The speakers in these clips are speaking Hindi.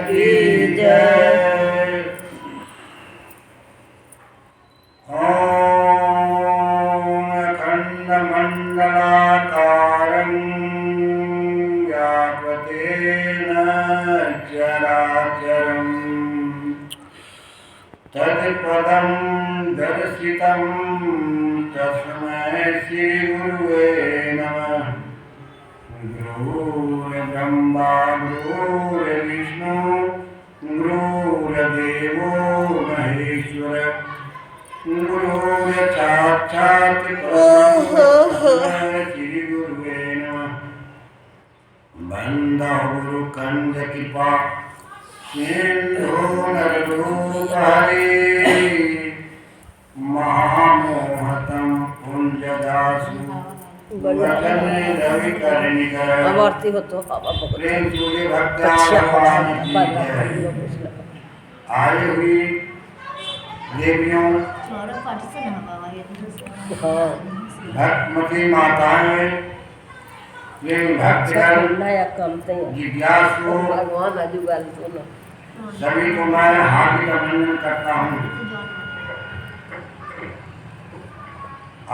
की जय। ओम अखंड मंडलाकारं व्यापतेन चराचरं तत्पदं दर्शितं तस्मै श्री गुरुवे नमः। गुरुर्ब्रह्मा गुरुर्विष्णु गुरुर्देवो महेश्वर गुरुर्साक्षात् परब्रह्म श्री गुरुवे नमः। बंदो गुरु कंद कृपा सिंधु नररूपहरे महामोहतं पुंजदासु आवर्ती होतो प्रेम सूर्य भक्तान की जय। आई हुई देवियों भक्तमती माताएं प्रेम भक्तगण जिज्ञासु सभी को मैं हार्दिक अभिनंदन करता हूँ।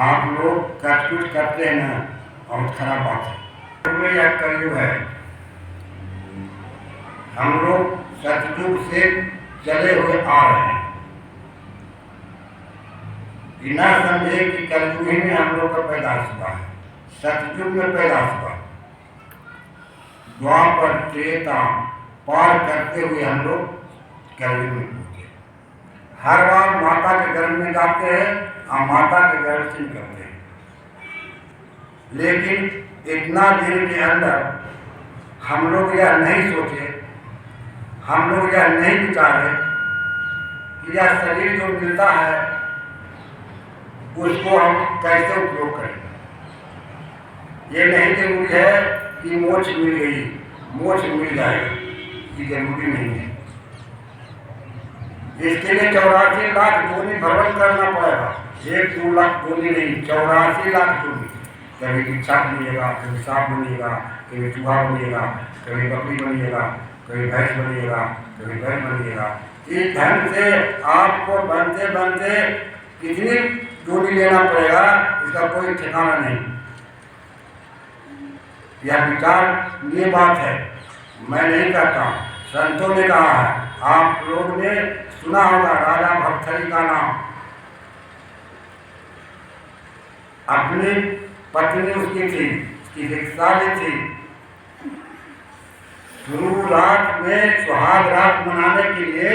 आप लोग कुछ करते हैं ना, बहुत खराब बात है। यह कलयुग है, हम लोग सतयुग से चले हुए आ रहे हैं। बिना समझे कि कलयुग ही में हम लोग का पैदाश हुआ है, सतयुग में पैदाश हुआ। द्वापर त्रेता पार करते हुए हम लोग कलयुग में पहुंचे। हर बार माता के गर्भ में जाते हैं और माता के गर्भ से निकलते हैं, लेकिन इतना दिन के अंदर हम लोग यह नहीं सोचे, हम लोग यह नहीं विचारे कि यह शरीर जो मिलता है उसको हम कैसे उपयोग करें। ये नहीं जरूरी है कि मोक्ष मिल गई, मोक्ष मिल जाएगा, ये जरूरी नहीं है। इसके लिए 84 लाख जोनी भ्रमण करना पड़ेगा। 1-2 लाख जोनी नहीं, 84 लाख जोनी। कभी इच्छा बनिएगा, कभी सांप बनिएगा, कभी चूहा बनिएगा, कभी बकरी बनिएगा, कभी भैंस बनिएगा, कभी बैल बनिएगा। इस ढंग से आपको बनते बनते कितनी जोनी लेना पड़ेगा, इसका कोई ठिकाना नहीं। यह विचार ये बात है, मैं नहीं कहता, संतों ने कहा है। आप लोग ने सुना होगा राजा भर्तृहरि का नाम। अपनी पत्नी उसकी थी, उसकी शिक्षा भी थी। शुरू रात में सुहाग रात मनाने के लिए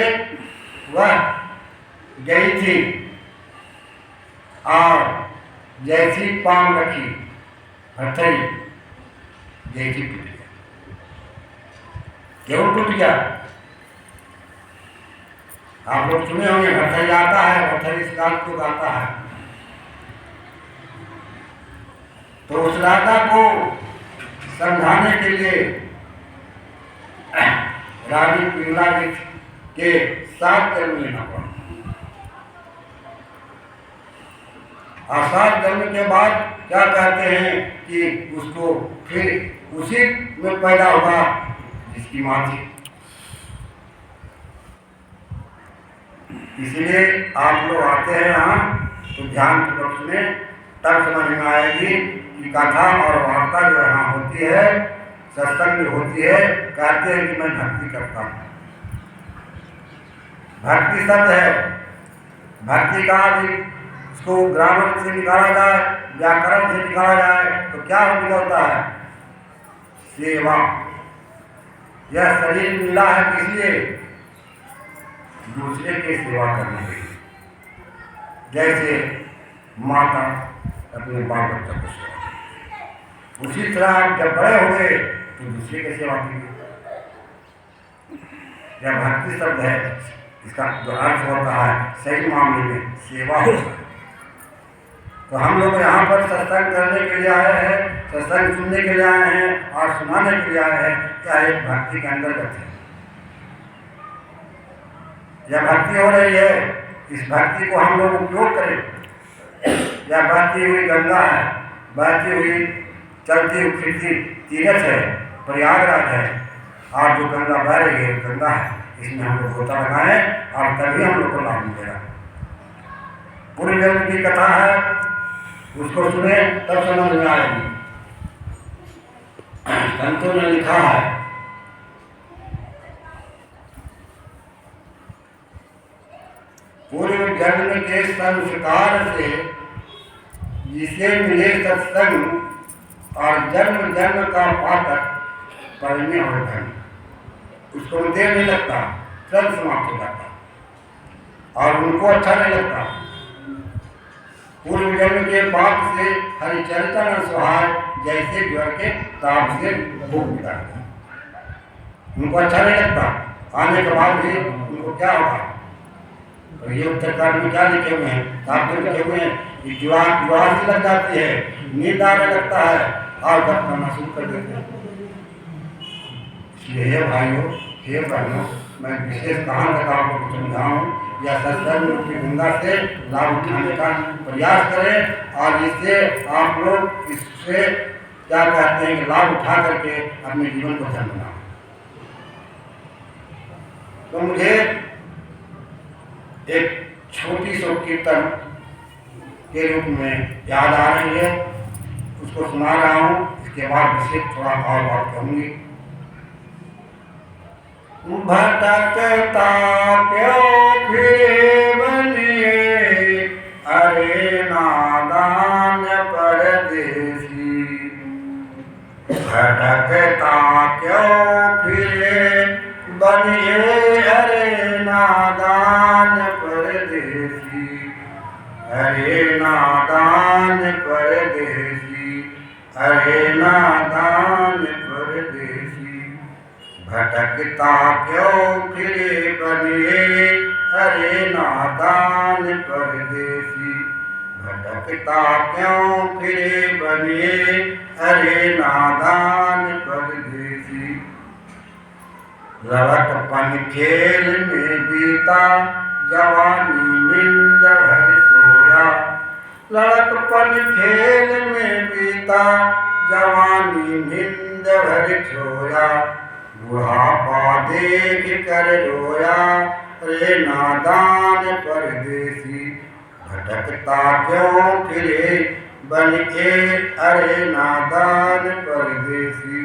वह गई थी और जैसी पांव रखी भर्तृहरि जैसी टूट गया। क्यों टूट गया? आप लोग सुने होंगे, भर्तृहरि आता है, भर्तृहरि इस रात को गाता है। तो उस राजा को समझाने के लिए रानी पिंगला के 7 जन्म लेना पड़ा। और 7 जन्म के बाद क्या कहते हैं कि उसको फिर उसी में पैदा हुआ जिसकी माँ थी। इसलिए आप लोग आते हैं यहाँ तो ध्यान पूर्वक सुने, तब समझ में आएगी कि कथा और वार्ता जो यहाँ होती है, सत्संग जो होती है, कहते हैं कि मैं भक्ति करता हूँ। भक्ति शब्द है, भक्ति का इसको ग्रामर से निकाला जाए, व्याकरण से निकाला जाए तो क्या निकलता है? सेवा। यह शरीर मिला है किस लिए? दूसरे की सेवा करने के लिए। जैसे माता अपने बाल बच्चा को सेवा, उसी तरह जब बड़े हो गए तो दूसरे की सेवा कीजिए। यह भक्ति शब्द है, इसका जो अर्थ होता है सही मामले में सेवा होता है। तो हम लोग यहाँ पर सत्संग करने के लिए आए हैं, सत्संग सुनने के लिए आए हैं और सुनाने के लिए आए हैं। क्या एक भक्ति के अंतर्गत है। यह भक्ति हो रही है, इस भक्ति को हम लोग उपयोग करें। यह बहती हुई गंगा है, बहती हुई चलती फिरती तीर्थ है, प्रयागराज है। आज जो गंगा बह रही है गंगा है, इसमें हम लोग गोता लगाएं और तभी हम लोग को लाभ मिलेगा। पूरी जन्म की कथा है, उसको सुने तब समझ में आएगी। संतों ने लिखा है, पूर्व जन्म के संस्कार से जिसे मिले सत्संग और जन्म जन्म का पाठक पढ़ने और धन, उसको देर नहीं लगता, सब समाप्त हो जाता और उनको अच्छा नहीं लगता। पूर्व जन्म के पाप से हरिचरितन सुहाय जैसे ज्वर के ताप से भूख मिटाता, उनको अच्छा नहीं लगता। आने के बाद भी उनको क्या होगा? और ये उत्तरकांड में क्या लिखे हुए हैं? आप जो लिखे हुए हैं कि जुआ से लग जाती है, नींद आने लगता है और गप करना शुरू कर देते हैं। इसलिए हे भाइयों, हे बहनों, मैं विशेष कहाँ तक आपको समझाऊँ या सत्संग रूपी गंगा से लाभ उठाने का प्रयास करें और इससे आप लोग इससे क्या कहते हैं कि लाभ उठा करके अपने जीवन को धन्य बनाओ। तो मुझे एक छोटी सी कीर्तन के रूप में याद आ रही है, उसको सुना रहा हूँ। इसके बाद विशेष थोड़ा और बात कहूँगी। भटकता क्यों फिरे बनिए, अरे नादान परदेसी। भटकता क्यों फिरे बनिए, अरे नादान परदेसी। अरे नादान परदेसी, अरे नादान परदेसी। भटकता क्यों फिरे बनिए, अरे नादान परदेसी। भटकता क्यों फिरे बनिए, अरे नादान परदेसी। लड़कपन खेल में बीता, जवानी नींद भर सोया। लड़कपन खेल में बीता, जवानी नींद भर सोया। बुढ़ापा देख कर रोया, रे नादान परदेसी। भटकता क्यों फिरे बनिए, अरे नादान परदेसी।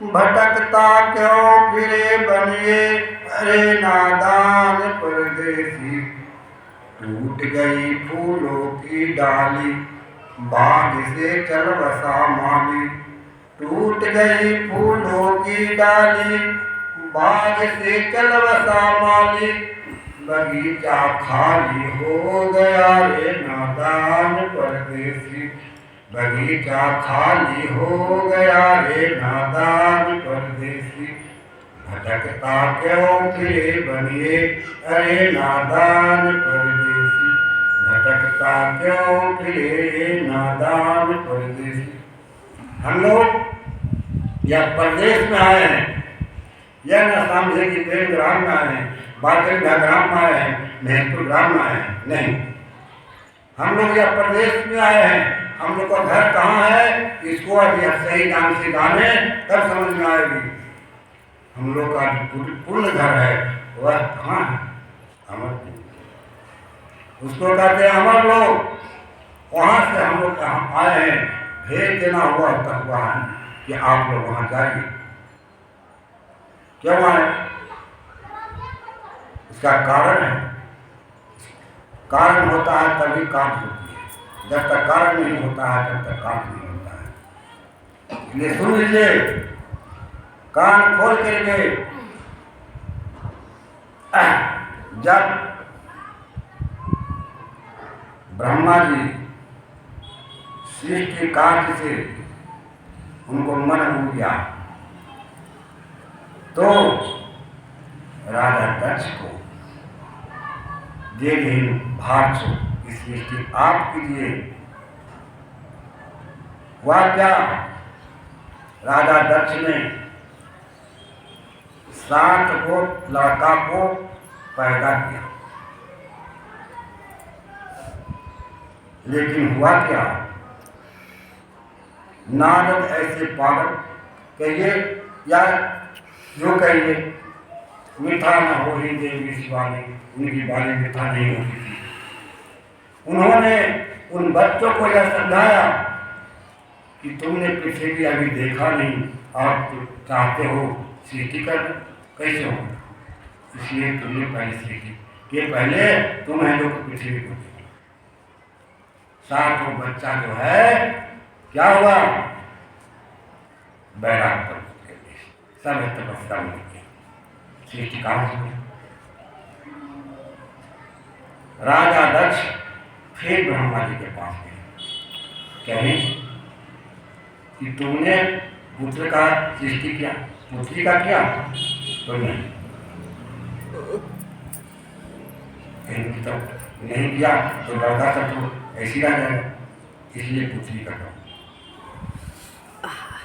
भटकता क्यों फिरे बनिए, अरे नादान परदेसी। टूट गई फूलों की डाली, बाग से चल बसा माली। टूट गई फूलों की डाली, बाग से चल बसा माली। बगीचा खाली हो गया, रे नादान परदेसी। बगीचा खाली हो गया, रे नादान परदेसी। भटकता क्यों फिरे बनिए, अरे नादान परदेसी। भटकता क्यों फिरे नादान परदेसी। हम लोग या प्रदेश में आए हैं, या न समझे कि प्रेम ग्राम में आए हैं, बादलगा ग्राम में आए हैं, महतपुर ग्राम में आए हैं, नहीं। हम लोग या प्रदेश में आए हैं, हम लोग का घर कहाँ है, इसको अभी सही नाम से जाने तब समझ में आएगी। हम लोग का पूर्ण घर है, वह कहाँ है? अमर, उसको कहते हैं अमर लोग। वहाँ से हम लोग आए हैं, भेज देना हुआ तक हुआ है कि आप लोग वहाँ जाइए। क्यों आए? इसका कारण है, कारण होता है तभी कार्य होती है। जब तक कारण नहीं होता है तब तक कार्य नहीं होता है। इसलिए सुन लीजिए, कान खोल करके। जब ब्रह्मा जी सृष्टि कार्य से उनको मन हो गया, तो राजा दक्ष को दे गई भार सो इस सृष्टि आप कीजिए। हुआ क्या? राजा दक्ष ने 7 को लड़का को पैदा किया, लेकिन हुआ क्या? नारद ऐसे पागल कहिए या जो कहिए मीठा न हो ही देवी शिवानी, उनकी बाली मीठा नहीं होती थी। उन्होंने उन बच्चों को यह समझाया कि तुमने पृथ्वी अभी देखा नहीं, आप तो चाहते हो सृष्टि कर कैसे हो, इसलिए तुमने पहले सृष्टि के पहले तुम्हें लोग पृथ्वी को देखो। साथ वो बच्चा जो है क्या हुआ, बैराग पर सब तपस्या में सृष्टि कहाँ से हुई। राजा दक्ष फिर ब्रह्मा जी के पास गए, कहें कि तुमने पुत्र का सृष्टि किया, पुत्री का किया तुमने, तो नहीं किया तो लड़का सब तो ऐसी रह जाएगा, इसलिए पुत्री का करो।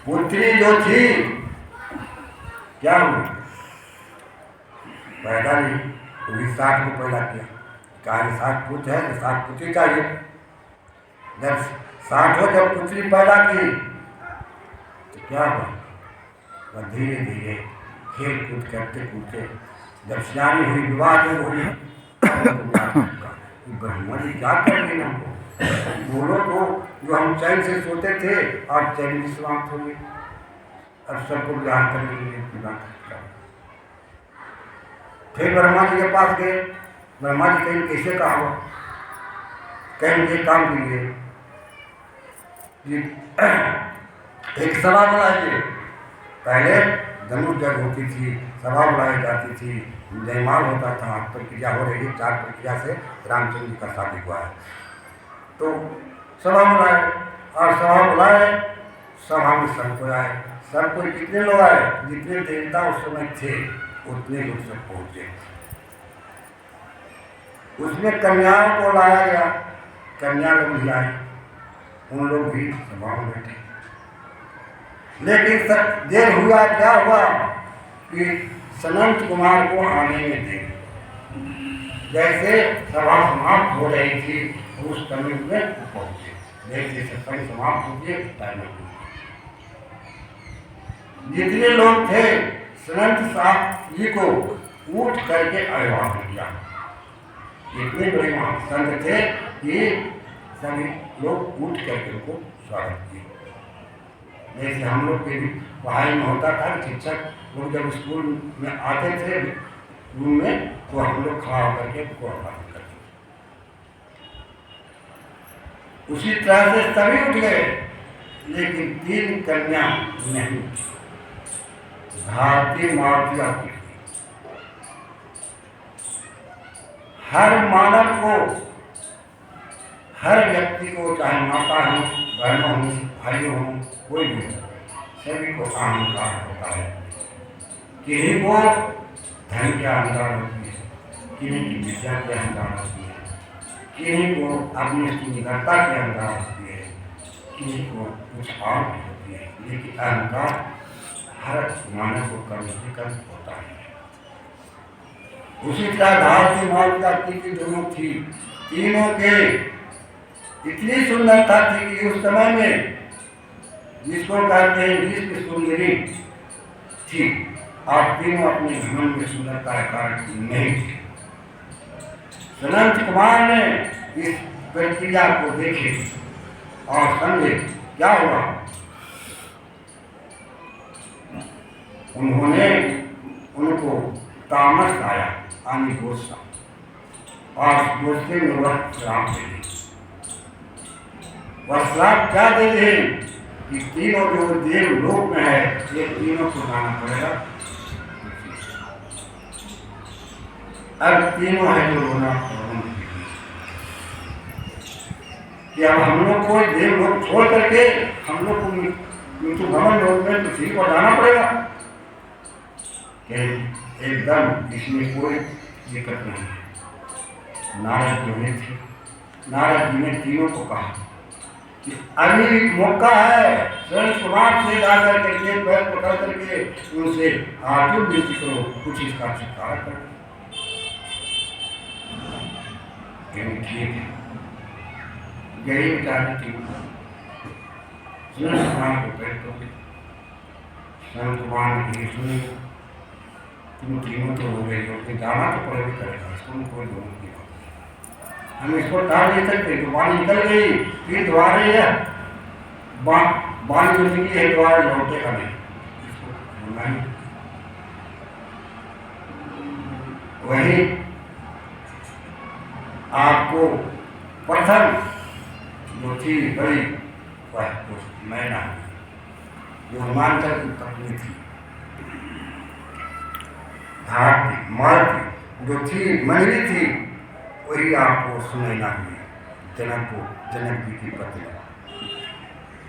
पुत्री जो थी क्या हुई, पैदा नहीं, तो 60 को पैदा किया, कहा 60 पुत्र है तो 60 पुत्री चाहिए। जब 60 हो जब पुत्री पैदा की तो क्या हुआ, वह धीरे धीरे खेल कूद करते कूदते जब सियानी हुई, विवाह जब हुई, ब्रह्मा जी क्या कर रही हमको, बोलो तो जो हम चैन से सोते थे और चैन की समाप्त हो गई, अब सबको ज्ञान करने के लिए पूरा करता। फिर ब्रह्मा जी के पास गए, ब्रह्मा जी कहीं कैसे कहा हुआ, कहीं के काम के लिए एक सभा बुलाइए। पहले धनुष जग होती थी, सभा बुलाई जाती थी, जयमाल होता था, प्रक्रिया हो रही है, 4 प्रक्रिया से रामचंद्र जी का शादी हुआ है। तो सभा बुलाए और सभा बुलाए, सभा में सब कोई आए, सब कोई कितने लोग आए, जितने देवता उस समय थे उतने लोग सब पहुँचे। उसमें कन्याओं को लाया गया, कन्या लोग भी आए, उन लोग भी सभा में बैठे। लेकिन सब देर हुआ, क्या हुआ कि सनंत कुमार को आने में देर, जैसे सभा समाप्त हो रही थी उस समय में पहुंचे, जैसे सत्संग समाप्त होती है टाइम में जितने लोग थे सनंत साहब जी को उठ करके अभिवादन किया। इतने बड़े महासंत थे कि सभी लोग उठ करके उनको स्वागत किए। जैसे हम लोग के पढ़ाई में होता था, शिक्षक लोग जब स्कूल में आते थे रूम में तो हम लोग खड़ा होकर के उनको अभिवादन करते। उसी तरह से सभी उठ गए, लेकिन 3 कन्या नहीं, भारतीय मारुति आती। हर मानव को, हर व्यक्ति को, चाहे माता हो, बहनों हो, भाइयों हो, कोई भी, सभी को अहंकार होता है। किन्हीं को धन के अहंकार होती है, किन्हीं की विद्या के अहंकार होती है, किन्हीं को अपनी सुंदरता के अहंकार होती है, किन्हीं को कुछ और भी होती है, लेकिन अहंकार हर मानव को कर्म से कर्म होता है। उसी तरह भारतीय मारुति की दोनों थी, तीनों के इतनी सुंदरता थी कि उस समय में जिसको कहते हैं विश्व सुंदरी थी, और तीनों अपने घमंड में सुंदरता के कारण नहीं थे। सनंत कुमार ने इस प्रक्रिया को देखे और समझे क्या हुआ। उन्होंने उनको तामस आया, आनी गोस्सा, और गोस्से में वह श्राप दे दी। वह श्राप क्या दे दे कि तीनों जो देव लोक में है ये तीनों को जाना पड़ेगा। अब तीनों है जो रोना कि अब हम लोग को देव लोग छोड़ करके हम लोग को तो भवन लोग में पृथ्वी को जाना पड़ेगा। एकदम इसमें कोई दिक्कत नहीं है। नारद जी ने थे, नारद जी ने तीनों को कहा कि अभी मौका है, सनंत कुमार से जाकर करके पैर पकड़ करके उनसे आतुर विनती करो, कुछ इसका छुटकारा करो। ठीक है, यही बेचारी थी। सनंत कुमार को पैर पकड़े, सनंत कुमार ने सुनी, तुम तीनों तो हो गई हो, तो जाना तो पड़ेगा करेगा, इसको कोई जरूरत नहीं। हम इसको टाल नहीं सकते, तो बाणी निकल गई, फिर दोबारा है बाणी जो निकली है दोबारा लौटेगा नहीं, इसको बोलना ही। वही आपको प्रथम जो चीज बड़ी वह तो मैना जो हिमाचल की पत्नी थी, घाट थी, मर थी, जो थी मंगली थी, वही आपको सुनैना हुई, जनक जी की पत्नी।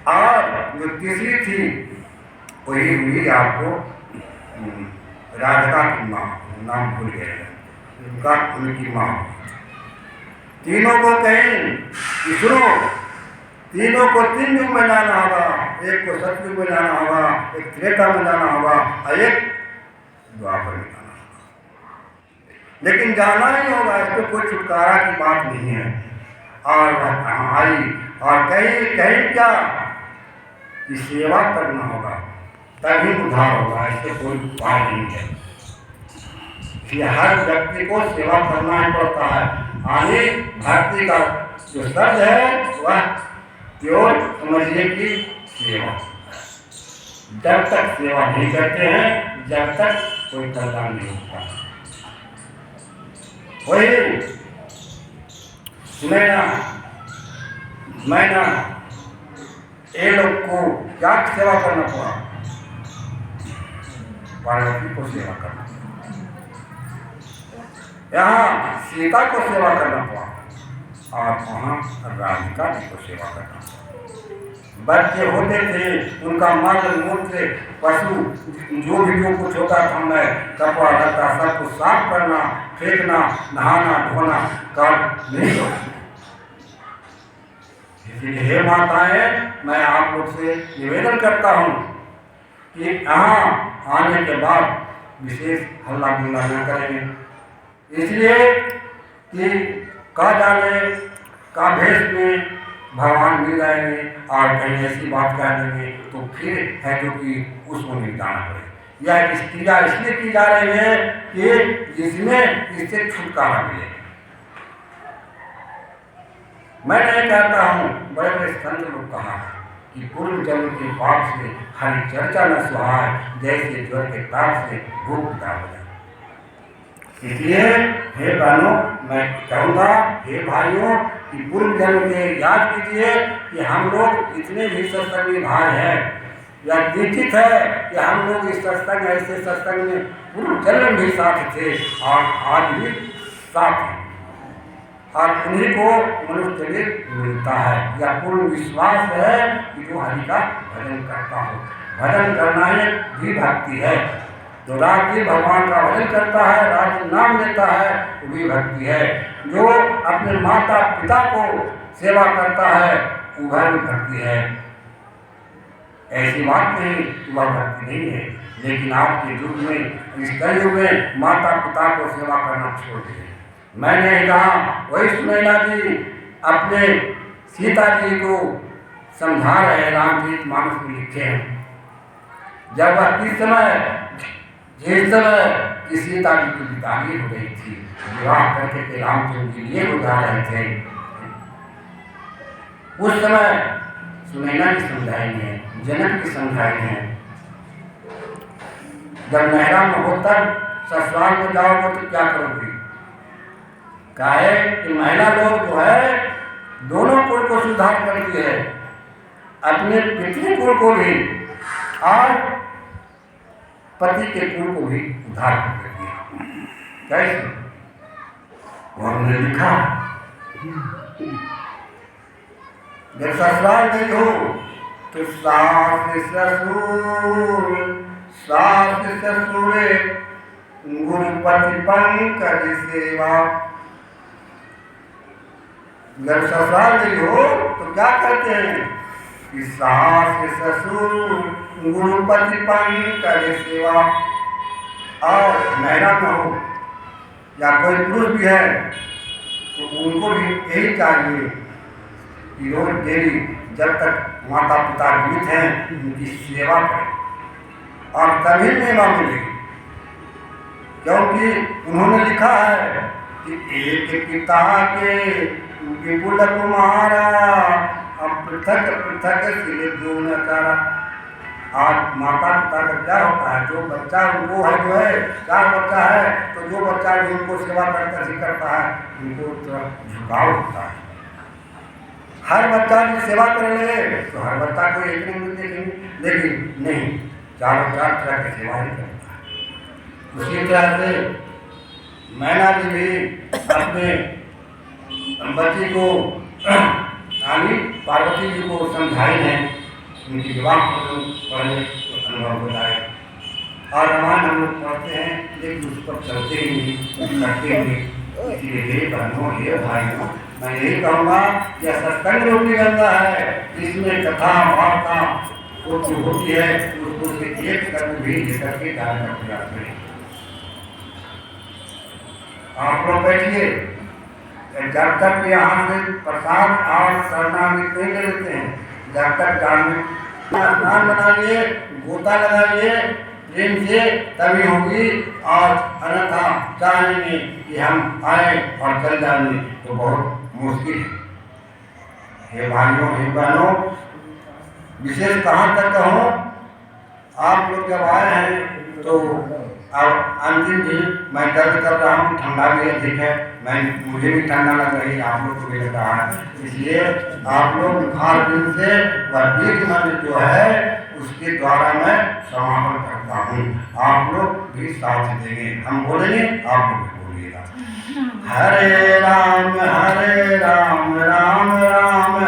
और जो तीसरी थी वही हुई आपको राधिका की माँ, नाम भूल गए उनका, उनकी माँ। तीनों को कहें कि सुनो, तीनों को 3 युग में जाना होगा, एक को सतयुग में जाना होगा, एक त्रेता में जाना होगा और एक द्वापर में जाना होगा, लेकिन जाना ही होगा, इसमें कोई छुटकारा की बात नहीं है। और वह कहाँ आई और कहीं क्या कि सेवा करना होगा तभी उद्धार होगा, इससे कोई उपाय नहीं है। कि हर व्यक्ति को सेवा करना ही पड़ता है। आगे भक्ति का जो शब्द है वह केवल समझिए कि सेवा। जब तक सेवा नहीं करते हैं जब तक कोई कल्याण नहीं होता। वही सुनैना मैना ये लोग को क्या सेवा करना पड़ा, पार्वती को सेवा करना, यहाँ सीता को सेवा करना पड़ा और वहाँ राधिका जी को सेवा करना पड़ा। बच्चे होते थे उनका मल मूत्र पशु जो भी जो कुछ होता था, मैं कपड़ा लत्ता सब कुछ साफ करना, फेंकना, नहाना धोना कर नहीं होता। इसलिए हे माताएं, मैं आप लोग से निवेदन करता हूँ कि यहाँ आने के बाद विशेष हल्ला गुल्ला न करेंगे, इसलिए कि का जाने का भेष में भगवान मिल जाएंगे और कहीं ऐसी बात कह देंगे तो फिर है जो कि उसको निपटाना पड़े। यह इस क्रिया इसलिए की जा रही है कि जिसमें इससे छुटकारा मिले। मैं नहीं कहता हूँ, बड़े बड़े संत लोग कहा है कि पूर्व जन्म के पाप से हरि चर्चा न सुहाए, जैसे ज्वर के ताप से भूख पिता हो जाए। इसलिए हे बहनों, मैं कहूँगा, हे भाइयों, कि पूर्व जन्म में याद कीजिए कि हम लोग इतने भी सत्संगी भाई हैं, यह निश्चित है कि हम लोग इस सत्संग ऐसे सत्संग में पूर्व जन्म भी साथ थे और आज भी साथ हैं और उन्हीं को मनुष्य शरीर मिलता है। यह पूर्ण विश्वास है कि जो हरि का भजन करता हो, भजन करना ही भी भक्ति है। जो रात्रि भगवान का भजन करता है, रात्रि नाम लेता है, वो भी भक्ति है। जो अपने माता पिता को सेवा करता है वह भी भक्ति है। ऐसी बात नहीं वह भक्ति नहीं है, लेकिन आज के युग में, इस कलयुग में माता पिता को सेवा करना छोड़ दिए। मैंने कहा वही सुनैना जी अपने सीता जी को समझा रहे, रामचरित मानस में लिखे हैं। जब वह जिस समय कि सीता जी की विदाई हो गई थी, विवाह करके के रामचंद्र जी लिए उठा रहे थे, उस समय सुनैना की समझाई है, जनक की समझाई है। जब मेहरा में होकर ससुराल में जाओगे तो क्या करोगी? काहे कि महिला लोग जो है दोनों कुल को सुधार करती है, अपने पितृ कुल को भी और पति के कुल को भी उद्धार कर देती है। कैसे? उन्होंने लिखा, जब ससुराल गई हो तो सास ससुर गुरुपति पंकज सेवा। जब ससुराल गई हो तो क्या कहते हैं कि सास ससुर गुरुपति पंकज सेवा। और महिला में हो या कोई पुरुष भी है तो उनको भी यही चाहिए कि रोज डेली जब तक माता पिता जीवित हैं उनकी सेवा करें और तभी सेवा मिलेगी। क्योंकि उन्होंने लिखा है कि एक पिता के विपुल कुमारा, अब पृथक पृथक सिर दो नचारा। आज माता पिता का क्या होता है, जो बच्चा उनको है, जो है 4 बच्चा है, तो जो बच्चा भी उनको सेवा करता है उनको झुकाव होता है। हर बच्चा की सेवा कर ले तो हर बच्चा को एक नहीं देखेंगे, लेकिन नहीं, 4 तरह की सेवा ही करता है। उसी तरह से मैना जी भी अपने बच्ची को यानी पार्वती जी को समझाई है, उनकी विवाह पढ़ने अनुभव होता है। और रामायण हम लोग पढ़ते हैं लेकिन उस पर चलते ही नहीं, करते ही नहीं। इसलिए हे बहनों, हे भाइयों, मैं यही कहूँगा कि सत्संग रूपी गंगा है, इसमें कथा वार्ता वो जो होती है उसको से एक कर्म भी लेकर के जाने का प्रयास करें। आप लोग बैठिए, जब तक यहाँ से प्रसाद और शरणागति नहीं लेते हैं, जब तक स्नान बनाइए, गोता लगाइए प्रेम से, तभी होगी। और अन्यथा चाहेंगे कि हम आए और चल जाएंगे तो बहुत मुश्किल है। हे भाइयों, हे बहनों, विशेष कहाँ तक कहो, आप लोग जब आए हैं तो अब अंतिम दिन मैं दर्द कर रहा हूँ, ठंडा भी अधिक है, मुझे भी ठंडा लग रही है, आप लोग को भी लग रहा है, इसलिए आप लोग बुखार दिन से वर्गीय मन जो है उसके द्वारा मैं समापन करता हूँ। आप लोग भी साथ देंगे, हम बोलेंगे आप लोग भी बोलिएगा। हरे राम राम राम